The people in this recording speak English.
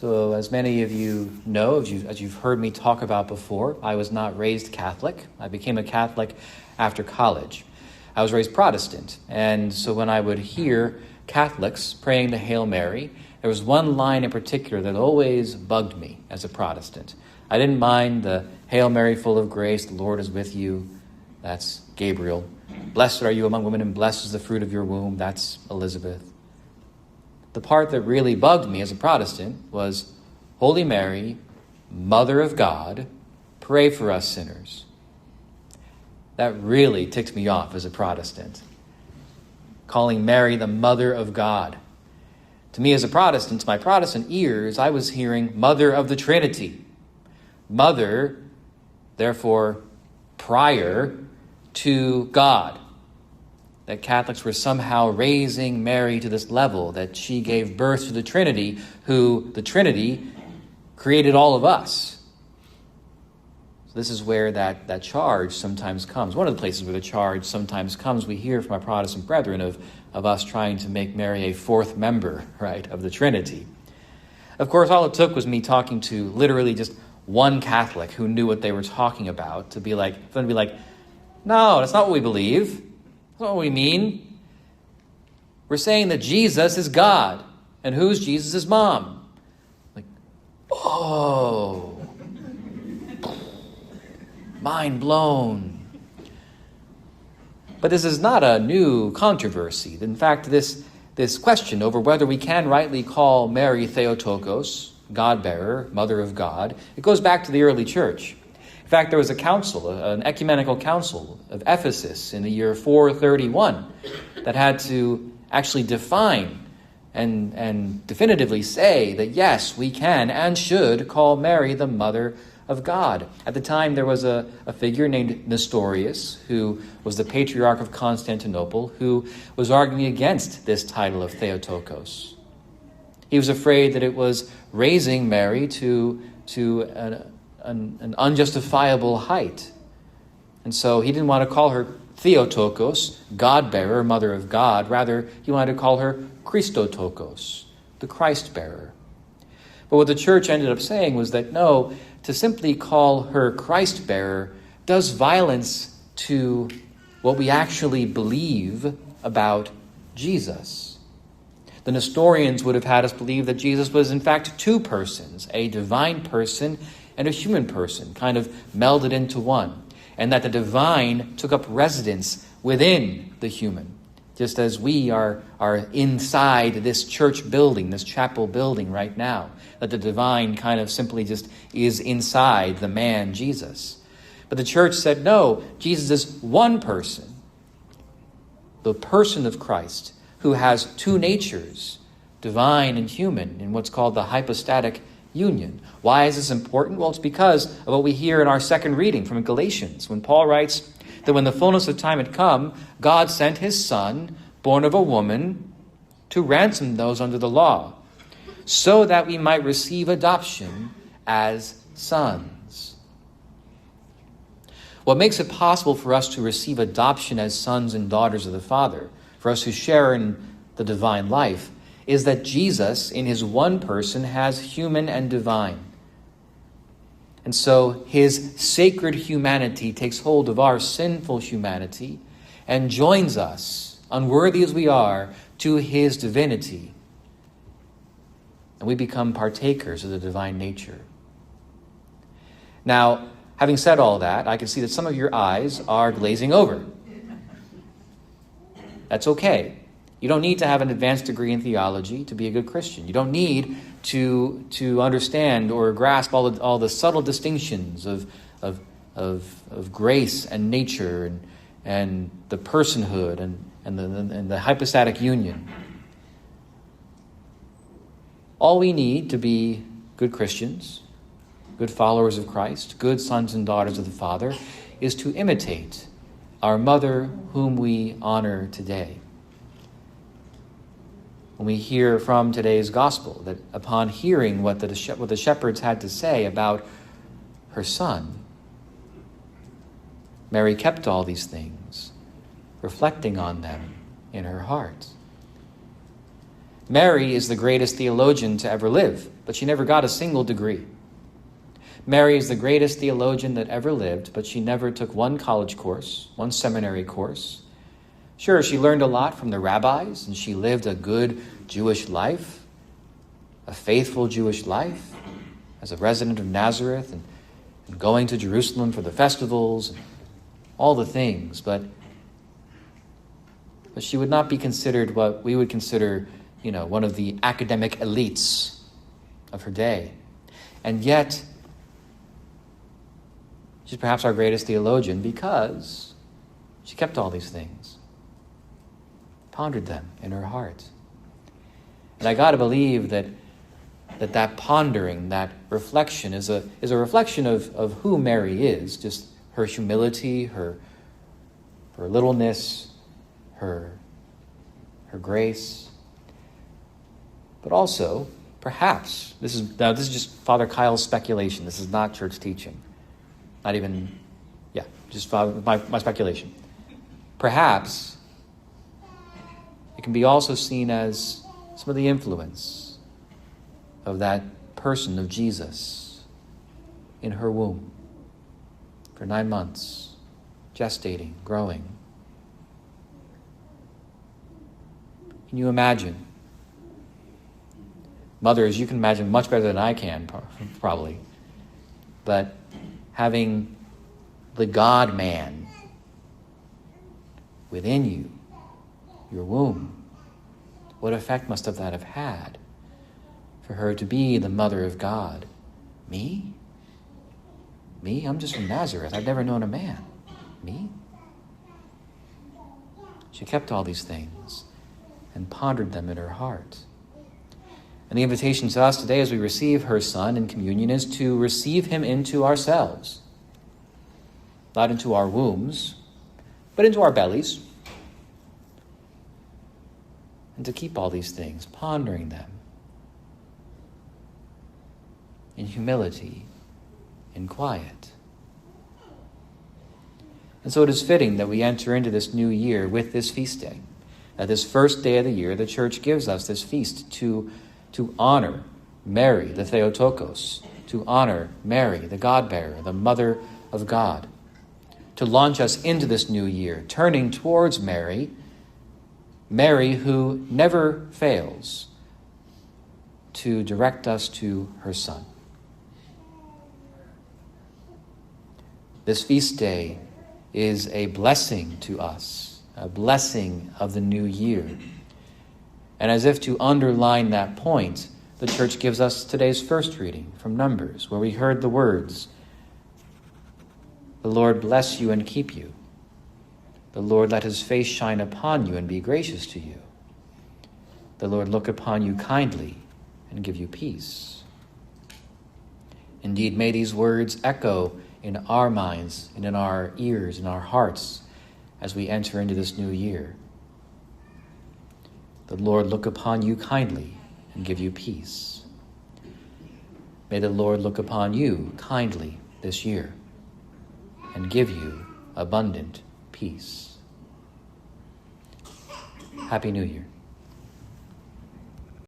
So as many of you know, as you've heard me talk about before, I was not raised Catholic. I became a Catholic after college. I was raised Protestant, and so when I would hear Catholics praying the Hail Mary, there was one line in particular that always bugged me as a Protestant. I didn't mind the Hail Mary, full of grace, the Lord is with you. That's Gabriel. Blessed are you among women, and blessed is the fruit of your womb. That's Elizabeth. The part that really bugged me as a Protestant was, Holy Mary, Mother of God, pray for us sinners. That really ticked me off as a Protestant. Calling Mary the Mother of God. To me as a Protestant, to my Protestant ears, I was hearing Mother of the Trinity. Mother, therefore, prior to God. That Catholics were somehow raising Mary to this level, that she gave birth to the Trinity, who, the Trinity, created all of us. So this is where that charge sometimes comes. One of the places where the charge sometimes comes, we hear from our Protestant brethren of us trying to make Mary a fourth member, right, of the Trinity. Of course, all it took was me talking to literally just one Catholic who knew what they were talking about to be like, no, that's not what we believe. That's not what we mean. We're saying that Jesus is God. And who's Jesus' mom? Like, oh. Mind blown. But this is not a new controversy. In fact, this question over whether we can rightly call Mary Theotokos, God-bearer, Mother of God, it goes back to the early church. In fact, there was a council, an ecumenical council of Ephesus in the year 431 that had to actually define and definitively say that yes, we can and should call Mary the Mother of God. At the time, there was a figure named Nestorius, who was the Patriarch of Constantinople, who was arguing against this title of Theotokos. He was afraid that it was raising Mary to an unjustifiable height. And so he didn't want to call her Theotokos, God-bearer, Mother of God. Rather, he wanted to call her Christotokos, the Christ-bearer. But what the church ended up saying was that no, to simply call her Christ-bearer does violence to what we actually believe about Jesus. The Nestorians would have had us believe that Jesus was in fact two persons, a divine person and a human person, kind of melded into one, and that the divine took up residence within the human, just as we are inside this church building, this chapel building right now, that the divine kind of simply just is inside the man Jesus. But the church said, no, Jesus is one person, the person of Christ, who has two natures, divine and human, in what's called the hypostatic union. Why is this important? Well, it's because of what we hear in our second reading from Galatians, when Paul writes that when the fullness of time had come, God sent his Son, born of a woman, to ransom those under the law, so that we might receive adoption as sons. What makes it possible for us to receive adoption as sons and daughters of the Father, for us who share in the divine life, is that Jesus, in his one person, has human and divine. And so his sacred humanity takes hold of our sinful humanity and joins us, unworthy as we are, to his divinity. And we become partakers of the divine nature. Now, having said all that, I can see that some of your eyes are glazing over. That's okay. You don't need to have an advanced degree in theology to be a good Christian. You don't need to understand or grasp all the subtle distinctions of grace and nature and the personhood and the hypostatic union. All we need to be good Christians, good followers of Christ, good sons and daughters of the Father, is to imitate our mother whom we honor today. When we hear from today's gospel that upon hearing what the shepherds had to say about her son, Mary kept all these things, reflecting on them in her heart. Mary is the greatest theologian to ever live, but she never got a single degree. Mary is the greatest theologian that ever lived, but she never took one college course, one seminary course. Sure, she learned a lot from the rabbis, and she lived a good Jewish life, a faithful Jewish life, as a resident of Nazareth, and going to Jerusalem for the festivals, and all the things, but she would not be considered what we would consider, one of the academic elites of her day. And yet, she's perhaps our greatest theologian because she kept all these things, pondered them in her heart. And I got to believe that pondering, that reflection is a reflection of who Mary is, just her humility, her littleness, her grace. But also, perhaps, this is just Father Kyle's speculation. This is not church teaching. Not even, just my speculation. Perhaps it can be also seen as some of the influence of that person of Jesus in her womb for 9 months, gestating, growing. Can you imagine? Mothers, you can imagine much better than I can, probably. But having the God-man within you, your womb, what effect must that have had for her to be the mother of God? Me? Me? I'm just from Nazareth. I've never known a man. Me? She kept all these things and pondered them in her heart. And the invitation to us today as we receive her Son in communion is to receive him into ourselves. Not into our wombs, but into our bellies. And to keep all these things, pondering them in humility, in quiet. And so it is fitting that we enter into this new year with this feast day. That this first day of the year, the church gives us this feast to honor Mary, the Theotokos, to honor Mary, the God-bearer, the Mother of God, to launch us into this new year, turning towards Mary, Mary who never fails to direct us to her Son. This feast day is a blessing to us, a blessing of the new year. And as if to underline that point, the church gives us today's first reading from Numbers, where we heard the words, "The Lord bless you and keep you. The Lord let his face shine upon you and be gracious to you. The Lord look upon you kindly and give you peace." Indeed, may these words echo in our minds and in our ears and our hearts as we enter into this new year. The Lord look upon you kindly and give you peace. May the Lord look upon you kindly this year and give you abundant peace. Happy New Year.